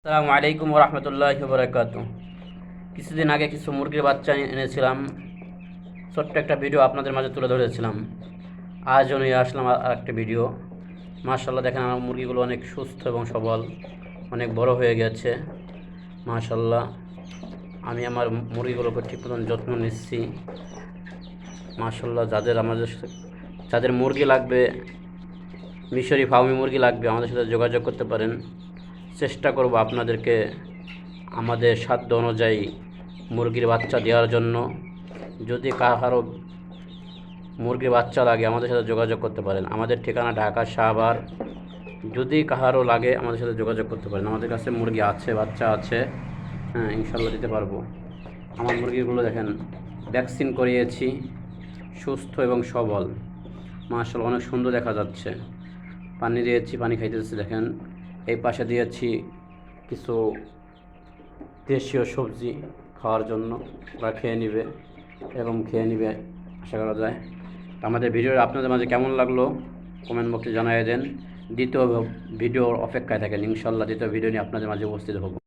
আসসালামু আলাইকুম রহমতুল্লাহি বারাকাতু। কিছুদিন আগে কিছু মুরগির বাচ্চা এনেছিলাম, ছোট্ট একটা ভিডিও আপনাদের মাঝে তুলে ধরেছিলাম। আজও নিয়ে আসলাম আর একটা ভিডিও। মাশাল্লাহ, দেখেন আমার মুরগিগুলো অনেক সুস্থ এবং সবল, অনেক বড় হয়ে গেছে। মাশাল্লাহ, আমি আমার মুরগিগুলোকে ঠিক মতন যত্ন নিচ্ছি। মাশাল্লাহ, যাদের মুরগি লাগবে, মিশরি ফার্মি মুরগি লাগবে, আমাদের সাথে যোগাযোগ করতে পারেন। চেষ্টা করব আপনাদেরকে আমাদের সাধ্য অনুযায়ী মুরগির বাচ্চা দেওয়ার জন্য। যদি কারো মুরগির বাচ্চা লাগে আমাদের সাথে যোগাযোগ করতে পারেন। আমাদের ঠিকানা ঢাকা শাহবাগ। যদি কারো লাগে আমাদের সাথে যোগাযোগ করতে পারেন। আমাদের কাছে মুরগি আছে, বাচ্চা আছে, হ্যাঁ ইনশাল্লাহ দিতে পারবো। আমার মুরগিগুলো দেখেন, ভ্যাকসিন করিয়েছি, সুস্থ এবং সবল। মাশাআল্লাহ, অনেক সুন্দর দেখা যাচ্ছে। পানি দিয়েছি, পানি খাইতেছি দেখেন। এই পাশে দিয়েছি কিছু দেশীয় সবজি খাওয়ার জন্য, ওরা খেয়ে নেবে এবং খেয়ে নেবে আশা করা যায়। তো আমাদের ভিডিওটা আপনাদের মাঝে কেমন লাগলো কমেন্ট বক্সে জানিয়ে দেন। দ্বিতীয় ভিডিওর অপেক্ষায় থাকেন। ইনশাল্লাহ দ্বিতীয় ভিডিও নিয়ে আপনাদের মাঝে উপস্থিত হব।